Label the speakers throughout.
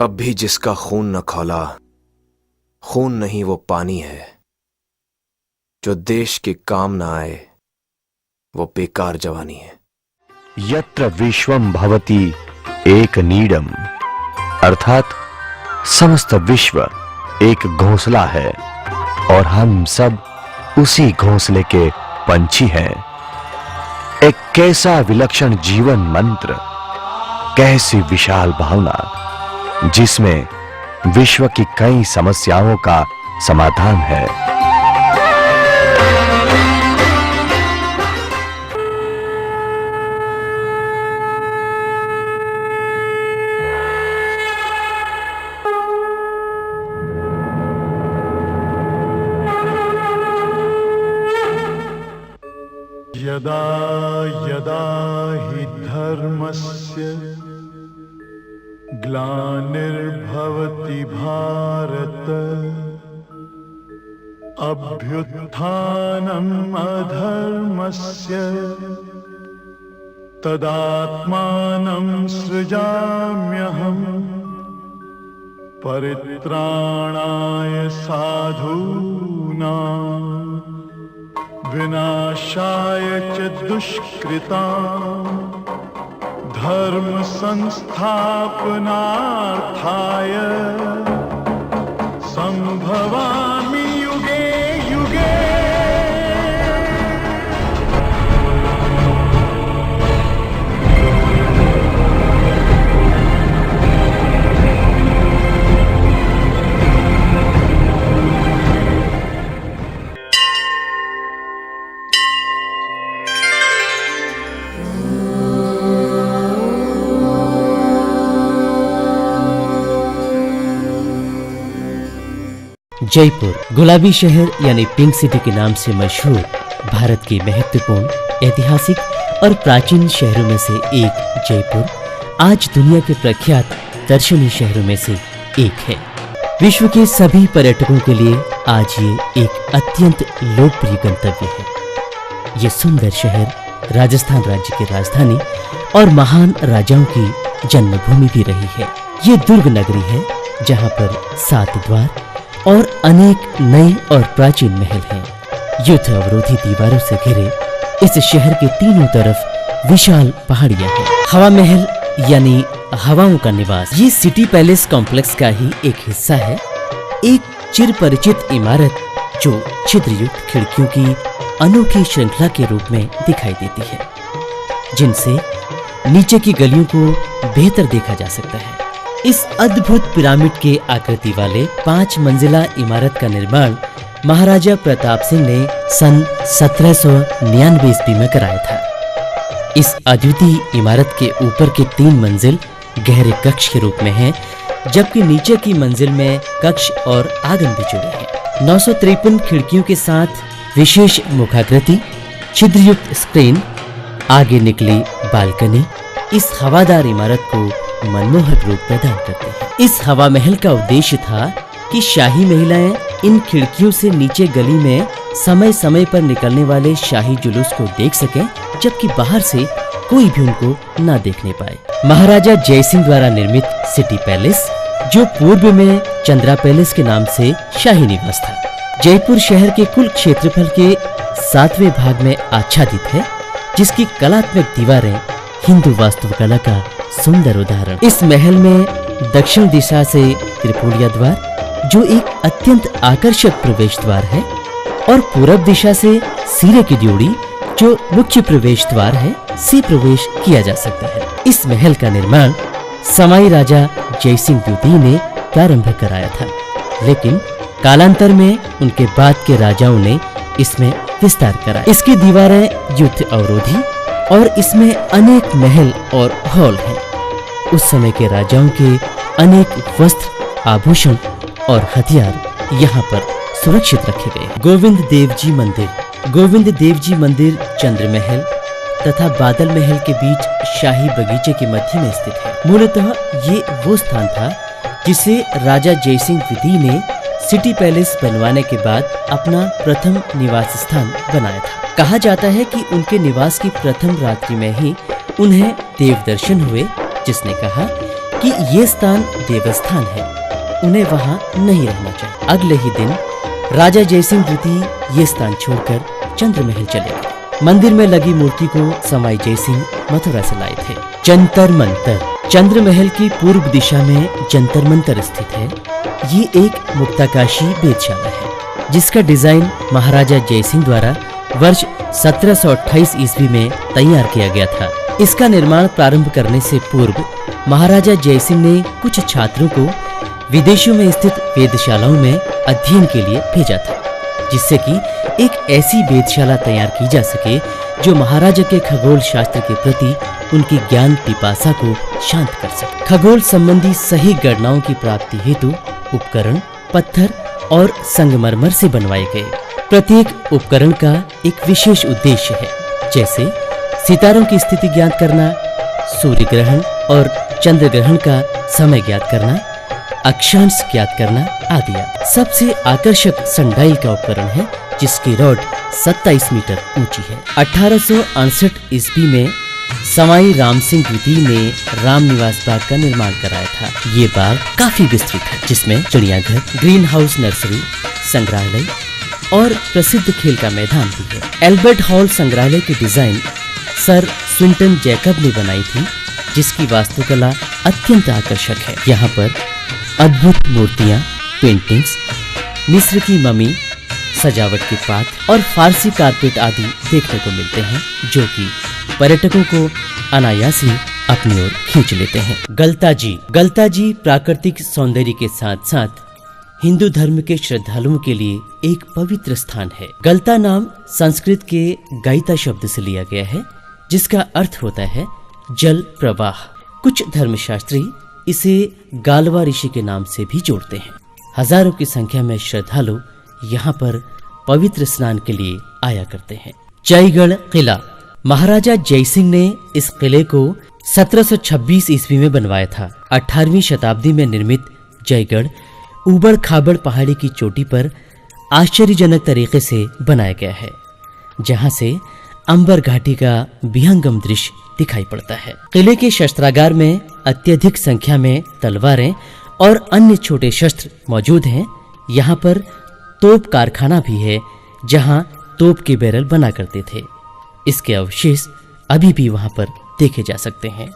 Speaker 1: अब भी जिसका खून न खौला, खून नहीं वो पानी है। जो देश के काम न आए वो बेकार जवानी है।
Speaker 2: यत्र विश्वम भवति एक नीडम, अर्थात समस्त विश्व एक घोंसला है और हम सब उसी घोंसले के पंछी हैं। एक कैसा विलक्षण जीवन मंत्र, कैसी विशाल भावना जिसमें विश्व की कई समस्याओं का समाधान है।
Speaker 3: यदा यदा हि धर्मस्य ग्लानिर्भवति भारत, अभ्युत्थानम् अधर्मस्य तदात्मानं सृजाम्यहम्, परित्राणाय साधूनां विनाशाय च दुष्कृतां, धर्म संस्थापनार्थाय संभवामि युगे युगे।
Speaker 4: जयपुर गुलाबी शहर यानी पिंक सिटी के नाम से मशहूर भारत के महत्वपूर्ण ऐतिहासिक और प्राचीन शहरों में से एक जयपुर आज दुनिया के प्रख्यात दर्शनीय शहरों में से एक है। विश्व के सभी पर्यटकों के लिए आज ये एक अत्यंत लोकप्रिय गंतव्य है। ये सुंदर शहर राजस्थान राज्य की राजधानी और महान राजाओं की जन्मभूमि भी रही है। ये दुर्ग नगरी है जहाँ पर 7 द्वार और अनेक नए और प्राचीन महल हैं। युद्ध अवरोधी दीवारों से घिरे इस शहर के तीनों तरफ विशाल पहाड़ियां हैं। हवा महल यानी हवाओं का निवास, ये सिटी पैलेस कॉम्प्लेक्स का ही एक हिस्सा है। एक चिर परिचित इमारत जो छिद्रयुक्त खिड़कियों की अनोखी श्रृंखला के रूप में दिखाई देती है, जिनसे नीचे की गलियों को बेहतर देखा जा सकता है। इस अद्भुत पिरामिड के आकृति वाले 5 मंजिला इमारत का निर्माण महाराजा प्रताप सिंह ने सन 1799 ईस्वी में कराया था। इस अद्वितीय इमारत के ऊपर के 3 मंजिल गहरे कक्ष के रूप में हैं, जबकि नीचे की मंजिल में कक्ष और आंगन भी जुड़े हैं। 953 खिड़कियों के साथ विशेष मुखाकृति, छिद्रयुक्त स्क्रीन, आगे निकली बालकनी इस हवादार इमारत को मनमोहक रूप प्रदान करते हैं। इस हवा महल का उद्देश्य था कि शाही महिलाएं इन खिड़कियों से नीचे गली में समय समय पर निकलने वाले शाही जुलूस को देख सकें, जबकि बाहर से कोई भी उनको न देखने पाए। महाराजा जयसिंह द्वारा निर्मित सिटी पैलेस, जो पूर्व में चंद्रा पैलेस के नाम से शाही निवास था, जयपुर शहर के कुल क्षेत्रफल के 7वें भाग में आच्छादित है, जिसकी कलात्मक दीवारें हिंदू वास्तुकला का सुंदर उदाहरण। इस महल में दक्षिण दिशा से त्रिपुलिया द्वार, जो एक अत्यंत आकर्षक प्रवेश द्वार है, और पूरब दिशा से सीरे की ड्योढ़ी, जो मुख्य प्रवेश द्वार है, से प्रवेश किया जा सकता है। इस महल का निर्माण समाई राजा जयसिंह द्वितीय ने प्रारंभ कराया था, लेकिन कालांतर में उनके बाद के राजाओं ने इसमें विस्तार कराया। इसकी दीवारें युद्ध अवरोधी और इसमें अनेक महल और हॉल हैं। उस समय के राजाओं के अनेक वस्त्र, आभूषण और हथियार यहाँ पर सुरक्षित रखे गए। गोविंद देव जी मंदिर, गोविंद देव जी मंदिर चंद्र महल तथा बादल महल के बीच शाही बगीचे के मध्य में स्थित है। मूलतः ये वो स्थान था जिसे राजा जयसिंह द्वितीय ने सिटी पैलेस बनवाने के बाद अपना प्रथम निवास स्थान बनाया था। कहा जाता है कि उनके निवास की प्रथम रात्रि में ही उन्हें देव दर्शन हुए, जिसने कहा कि ये स्थान देवस्थान है, उन्हें वहां नहीं रहना चाहिए। अगले ही दिन राजा जयसिंह द्वितीय ये स्थान छोड़कर चंद्रमहल चले गए। मंदिर में लगी मूर्ति को सवाई जयसिंह मथुरा से लाए थे। जंतर मंतर, चंद्रमहल की पूर्व दिशा में जंतर मंतर स्थित है। ये एक मुक्ताकाशी वेधशाला है जिसका डिजाइन महाराजा जयसिंह द्वारा वर्ष 1728 ईस्वी में तैयार किया गया था। इसका निर्माण प्रारंभ करने से पूर्व महाराजा जयसिंह ने कुछ छात्रों को विदेशों में स्थित वेधशालाओं में अध्ययन के लिए भेजा था, जिससे कि एक ऐसी वेधशाला तैयार की जा सके जो महाराजा के खगोल शास्त्र के प्रति उनकी ज्ञान पिपासा को शांत कर सके। खगोल संबंधी सही गणनाओं की प्राप्ति हेतु उपकरण पत्थर और संगमरमर से बनवाए गए। प्रत्येक उपकरण का एक विशेष उद्देश्य है, जैसे सितारों की स्थिति ज्ञात करना, सूर्य ग्रहण और चंद्र ग्रहण का समय ज्ञात करना, अक्षांश ज्ञात करना आदि। सबसे आकर्षक सनडायल का उपकरण है जिसकी रॉड 27 मीटर ऊंची है। 1868 ईस्वी में सवाई राम सिंह द्वितीय ने राम निवास बाग का निर्माण कराया था। ये बाग काफी विस्तृत है, जिसमें चिड़ियाघर, ग्रीन हाउस, नर्सरी, संग्रहालय और प्रसिद्ध खेल का मैदान भी है। एल्बर्ट हॉल संग्रहालय की डिजाइन सर स्विंटन जैकब ने बनाई थी, जिसकी वास्तुकला अत्यंत आकर्षक है। यहाँ पर अद्भुत मूर्तियाँ, पेंटिंग्स, मिस्र की ममी, सजावट के पात्र और फारसी कारपेट आदि देखने को मिलते हैं, जो कि पर्यटकों को अनायास ही अपनी ओर खींच लेते हैं। गलताजी प्राकृतिक सौंदर्य के साथ साथ हिंदू धर्म के श्रद्धालुओं के लिए एक पवित्र स्थान है। गलता नाम संस्कृत के गईता शब्द से लिया गया है, जिसका अर्थ होता है जल प्रवाह। कुछ धर्मशास्त्री इसे गालवा ऋषि के नाम से भी जोड़ते हैं। हजारों की संख्या में श्रद्धालु यहाँ पर पवित्र स्नान के लिए आया करते हैं। जयगढ़ किला, महाराजा जयसिंह ने इस किले को 1726 ईस्वी में बनवाया था। 18वीं शताब्दी में निर्मित जयगढ़ ऊबड़ खाबड़ पहाड़ी की चोटी पर आश्चर्यजनक तरीके से बनाया गया है, जहां से अंबर घाटी का विहंगम दृश्य दिखाई पड़ता है। किले के शस्त्रागार में अत्यधिक संख्या में तलवारें और अन्य छोटे शस्त्र मौजूद हैं। यहाँ पर तोप कारखाना भी है, जहां तोप के बैरल बना करते थे। इसके अवशेष अभी भी वहां पर देखे जा सकते हैं।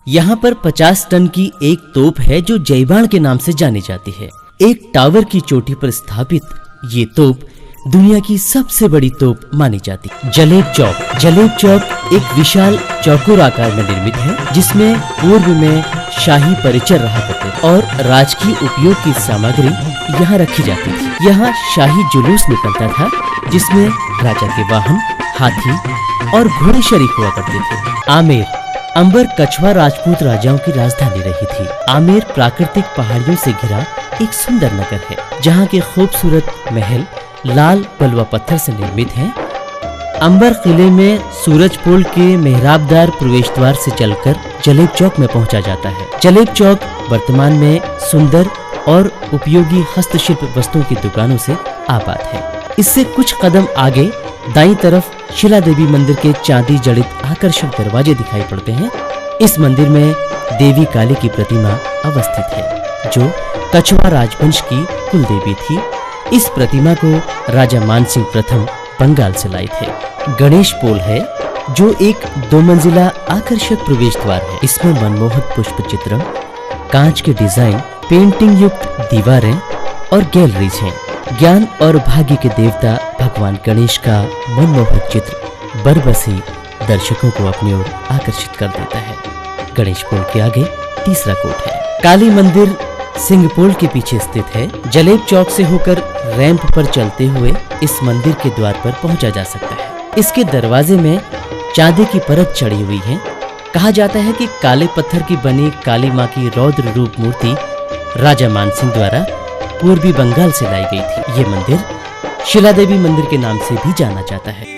Speaker 4: यहाँ पर 50 टन की एक तोप है जो जयबाण के नाम से जानी जाती है। एक टावर की चोटी पर स्थापित ये तोप दुनिया की सबसे बड़ी तोप मानी जाती है। जलेब चौक एक विशाल चौकोर आकार में निर्मित है, जिसमें पूर्व में शाही परिचर रहा करते थे और राजकीय उपयोग की सामग्री यहाँ रखी जाती थी। यहाँ शाही जुलूस निकलता था, जिसमें राजा के वाहन, हाथी और घोड़े शरीक हुआ करते थे। आमेर, अंबर कछवा राजपूत राजाओं की राजधानी रही थी। आमेर प्राकृतिक पहाड़ियों से घिरा एक सुंदर नगर है, जहाँ के खूबसूरत महल लाल बलुआ पत्थर से निर्मित हैं। अंबर किले में सूरज पोल के मेहराबदार प्रवेश द्वार से चलकर जलेब चौक में पहुंचा जाता है। जलेब चौक वर्तमान में सुंदर और उपयोगी हस्तशिल्प वस्तुओं की दुकानों से आबाद है। इससे कुछ कदम आगे दाईं तरफ शिला देवी मंदिर के चांदी जड़ित आकर्षक दरवाजे दिखाई पड़ते हैं। इस मंदिर में देवी काली की प्रतिमा अवस्थित है, जो कछवा राजवंश की कुल देवी थी। इस प्रतिमा को राजा मानसिंह प्रथम बंगाल से लाए थे। गणेश पोल है, जो एक 2 मंजिला आकर्षक प्रवेश द्वार है। इसमें मनमोहक पुष्प चित्रण, कांच के डिजाइन, पेंटिंग युक्त दीवारें और गैलरीज हैं। ज्ञान और भाग्य के देवता भगवान गणेश का मनमोहक चित्र बरबसी दर्शकों को अपनी ओर आकर्षित कर देता है। गणेश पोल के आगे तीसरा कोट है। काली मंदिर सिंहपोल के पीछे स्थित है। जलेब चौक से होकर रैंप पर चलते हुए इस मंदिर के द्वार पर पहुंचा जा सकता है। इसके दरवाजे में चांदी की परत चढ़ी हुई है। कहा जाता है कि काले पत्थर की बनी काली मां की रौद्र रूप मूर्ति राजा मानसिंह द्वारा पूर्वी बंगाल से लाई गई थी। ये मंदिर शिला देवी मंदिर के नाम से भी जाना जाता है।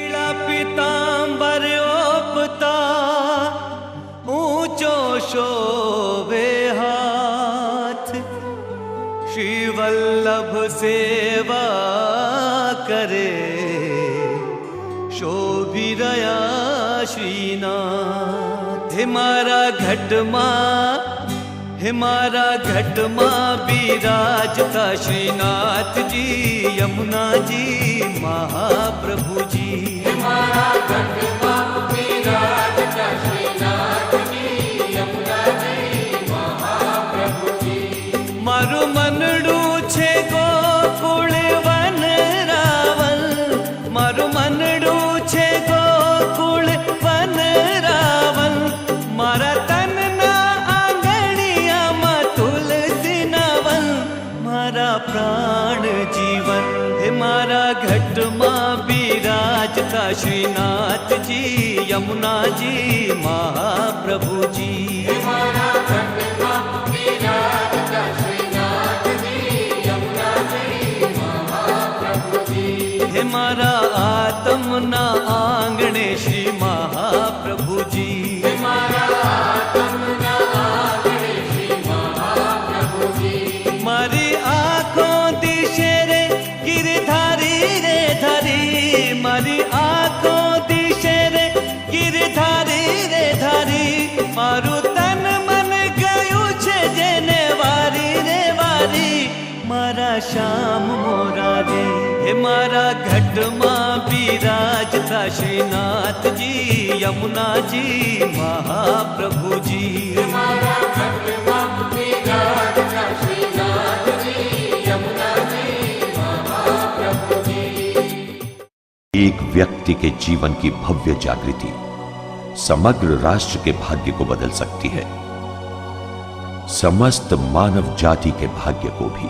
Speaker 5: वल्लभ सेवा करे शोभिरया श्रीनाथ। मारा घट मां हमारा घट माँ विराजता श्रीनाथ जी यमुना जी महाप्रभु जी। हमारा घट माँ विराजता श्रीनाथ जी यमुना जी महाप्रभु जी। मारू मनडू छे गोकुल वन रावल, मारू मनडू छे गोकुल वन रावल। मारा तन ना आंगणिया मा तुलसी नवल, मारा प्राण जीवन है मारा घट माँ विराजता श्रीनाथ जी यमुना जी महाप्रभु जी। हमारा घट माँ विराजता श्रीनाथ जी यमुना जी महाप्रभु जी। हमारा आत्म ना आंगणे श्री महाप्रभु जी। हमारा आत्म ना आंगणे श्री महाप्रभु जी। मारी आँखों दिशे रे गिरधारी रे धारी, मारी आँखों दिशे रे गिरधारी रे धारी। मारू तन मन गयु छे जेने वारी रे वारी, मारा श्याम मोरारी हे मारा घट माँ विराजता श्रीनाथ जी यमुना जी महाप्रभु जी। हमारा घट माँ विराजता श्रीनाथ जी यमुना जी महाप्रभु जी।
Speaker 2: एक व्यक्ति के जीवन की भव्य जागृति समग्र राष्ट्र के भाग्य को बदल सकती है, समस्त मानव जाति के भाग्य को भी।